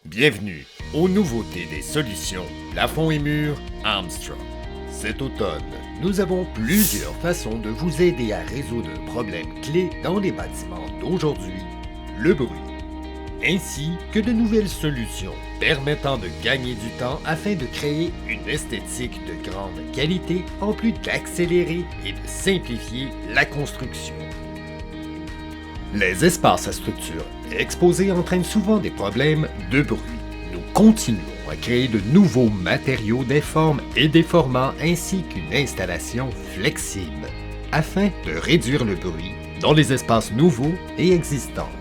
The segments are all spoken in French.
Bienvenue aux nouveautés des solutions plafond et murs Armstrong. Cet automne, nous avons plusieurs façons de vous aider à résoudre un problème clé dans les bâtiments d'aujourd'hui, le bruit, ainsi que de nouvelles solutions permettant de gagner du temps afin de créer une esthétique de grande qualité en plus d'accélérer et de simplifier la construction. Les espaces à structure exposés entraînent souvent des problèmes de bruit. Nous continuons à créer de nouveaux matériaux des formes et des formats ainsi qu'une installation flexible afin de réduire le bruit dans les espaces nouveaux et existants.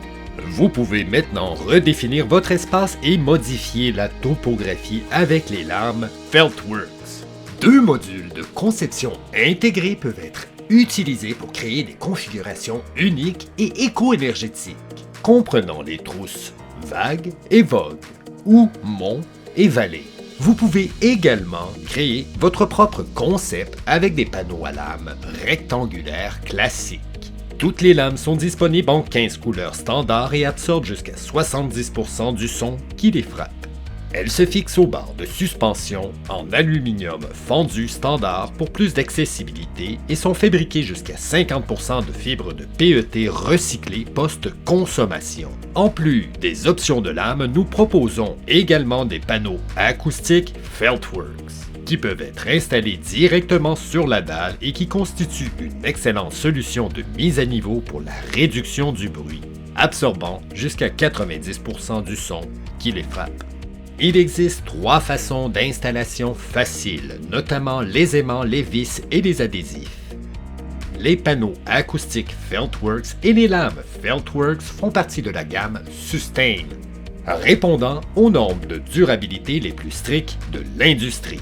Vous pouvez maintenant redéfinir votre espace et modifier la topographie avec les lames Feltworks. Deux modules de conception intégrés peuvent être utilisés pour créer des configurations uniques et éco-énergétiques, comprenant les trousses vagues et vogues, ou monts et vallées. Vous pouvez également créer votre propre concept avec des panneaux à lames rectangulaires classiques. Toutes les lames sont disponibles en 15 couleurs standards et absorbent jusqu'à 70% du son qui les frappe. Elles se fixent aux barres de suspension en aluminium fendu standard pour plus d'accessibilité et sont fabriquées jusqu'à 50% de fibres de PET recyclées post-consommation. En plus des options de lames, nous proposons également des panneaux acoustiques Feltworks qui peuvent être installés directement sur la dalle et qui constituent une excellente solution de mise à niveau pour la réduction du bruit, absorbant jusqu'à 90% du son qui les frappe. Il existe trois façons d'installation faciles, notamment l'aisément, les vis et les adhésifs. Les panneaux acoustiques Feltworks et les lames Feltworks font partie de la gamme Sustain, répondant aux normes de durabilité les plus strictes de l'industrie.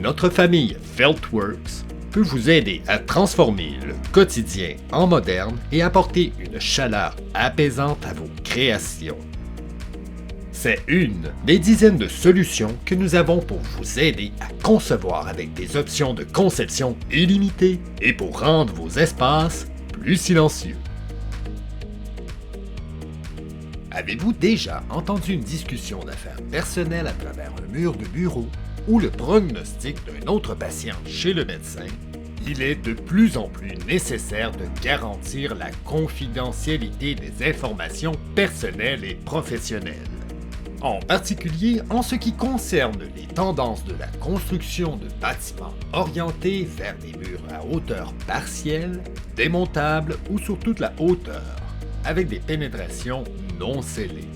Notre famille Feltworks peut vous aider à transformer le quotidien en moderne et apporter une chaleur apaisante à vos créations. C'est une des dizaines de solutions que nous avons pour vous aider à concevoir avec des options de conception illimitées et pour rendre vos espaces plus silencieux. Avez-vous déjà entendu une discussion d'affaires personnelles à travers un mur de bureau ou le pronostic d'un autre patient chez le médecin? Il est de plus en plus nécessaire de garantir la confidentialité des informations personnelles et professionnelles. En particulier en ce qui concerne les tendances de la construction de bâtiments orientés vers des murs à hauteur partielle, démontables ou sur toute la hauteur, avec des pénétrations non scellées.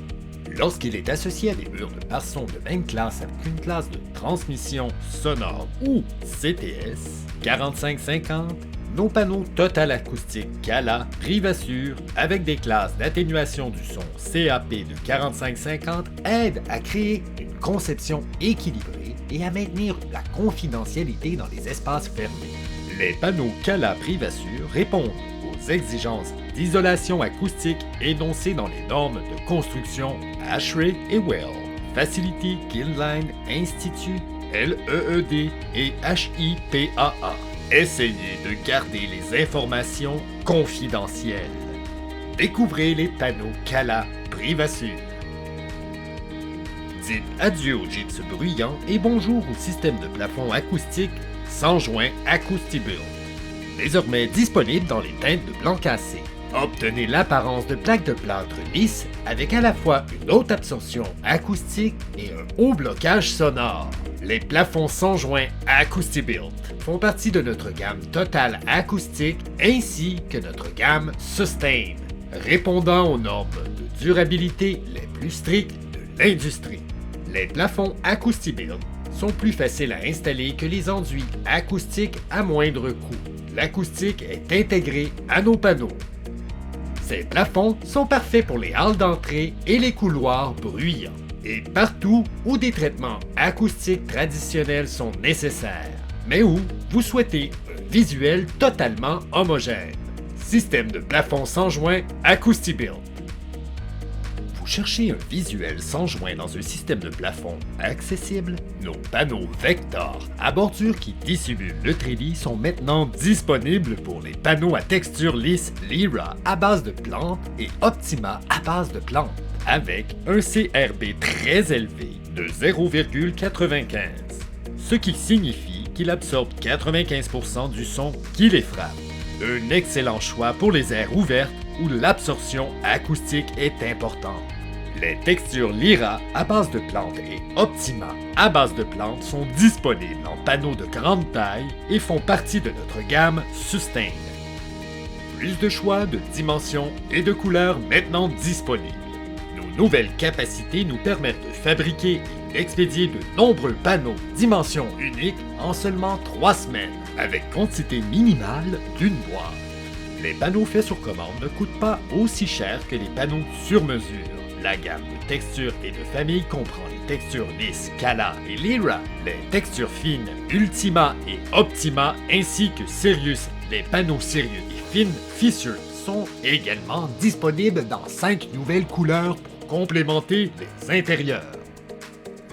Lorsqu'il est associé à des murs de par-son de même classe avec une classe de transmission sonore ou CTS 4550, nos panneaux Total Acoustique Cala Privassure avec des classes d'atténuation du son CAP de 4550 aident à créer une conception équilibrée et à maintenir la confidentialité dans les espaces fermés. Les panneaux Cala Privassure répondent aux exigences d'isolation acoustique énoncées dans les normes de construction ASHRAE et WELL, Facility Guideline Institute, LEED et HIPAA. Essayez de garder les informations confidentielles. Découvrez les panneaux Cala Privassure. Dites adieu aux gypse bruyants et bonjour au système de plafond acoustique sans joint AcoustiBuilt. Désormais disponible dans les teintes de blanc cassé. Obtenez l'apparence de plaques de plâtre lisses avec à la fois une haute absorption acoustique et un haut blocage sonore. Les plafonds sans joint AcoustiBuilt font partie de notre gamme Total Acoustique ainsi que notre gamme Sustain, répondant aux normes de durabilité les plus strictes de l'industrie. Les plafonds AcoustiBuilt sont plus faciles à installer que les enduits acoustiques à moindre coût. L'acoustique est intégrée à nos panneaux. Ces plafonds sont parfaits pour les halls d'entrée et les couloirs bruyants, et partout où des traitements acoustiques traditionnels sont nécessaires, mais où vous souhaitez un visuel totalement homogène. Système de plafond sans joint AcoustiBuilt. Vous cherchez un visuel sans joint dans un système de plafond accessible? Nos panneaux Vector à bordure qui dissimulent le treillis sont maintenant disponibles pour les panneaux à texture lisse Lyra à base de plantes et Optima à base de plantes. avec un CRB très élevé de 0,95, ce qui signifie qu'il absorbe 95% du son qui les frappe. Un excellent choix pour les aires ouvertes où l'absorption acoustique est importante. Les textures Lyra à base de plantes et Optima à base de plantes sont disponibles en panneaux de grande taille et font partie de notre gamme Sustain. Plus de choix, de dimensions et de couleurs maintenant disponibles. Nos nouvelles capacités nous permettent de fabriquer et d'expédier de nombreux panneaux dimensions uniques en seulement 3 semaines, avec quantité minimale d'une boîte. Les panneaux faits sur commande ne coûtent pas aussi cher que les panneaux sur mesure. La gamme de textures et de familles comprend les textures lisses Kala et Lyra, les textures fines Ultima et Optima, ainsi que Sirius. Les panneaux Sirius et fines Fissure sont également disponibles dans 5 nouvelles couleurs pour complémenter les intérieurs.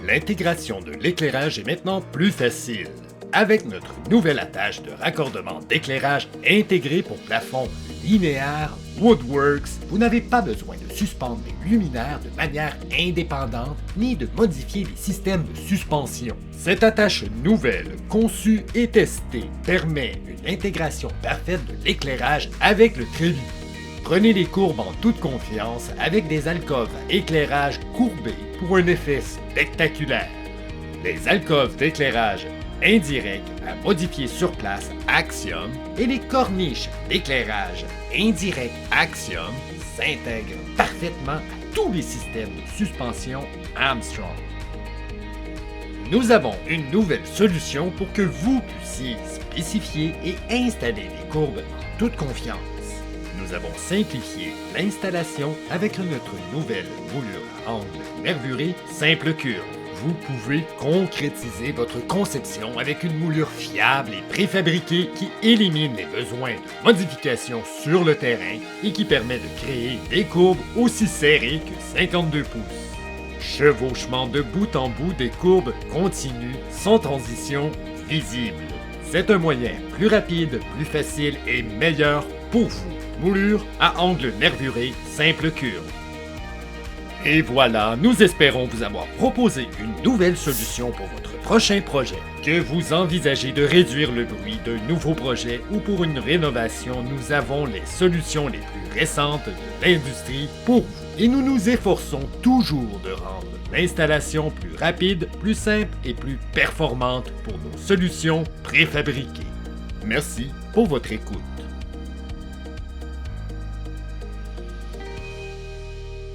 L'intégration de l'éclairage est maintenant plus facile. Avec notre nouvelle attache de raccordement d'éclairage intégré pour plafond linéaire Woodworks, vous n'avez pas besoin de suspendre les luminaires de manière indépendante ni de modifier les systèmes de suspension. Cette attache nouvelle, conçue et testée, permet une intégration parfaite de l'éclairage avec le trépied. Prenez les courbes en toute confiance avec des alcôves à éclairage courbés pour un effet spectaculaire. Les alcôves d'éclairage indirect à modifier sur place Axiom et les corniches d'éclairage indirect Axiom s'intègrent parfaitement à tous les systèmes de suspension Armstrong. Nous avons une nouvelle solution pour que vous puissiez spécifier et installer les courbes en toute confiance. Nous avons simplifié l'installation avec notre nouvelle moulure à angle nervuré simple curve. Vous pouvez concrétiser votre conception avec une moulure fiable et préfabriquée qui élimine les besoins de modification sur le terrain et qui permet de créer des courbes aussi serrées que 52 pouces. Chevauchement de bout en bout des courbes continues sans transition visible. C'est un moyen plus rapide, plus facile et meilleur pour vous. Moulure à angle nervuré simple curve. Et voilà, nous espérons vous avoir proposé une nouvelle solution pour votre prochain projet. Que vous envisagez de réduire le bruit d'un nouveau projet ou pour une rénovation, nous avons les solutions les plus récentes de l'industrie pour vous. Et nous nous efforçons toujours de rendre l'installation plus rapide, plus simple et plus performante pour nos solutions préfabriquées. Merci pour votre écoute.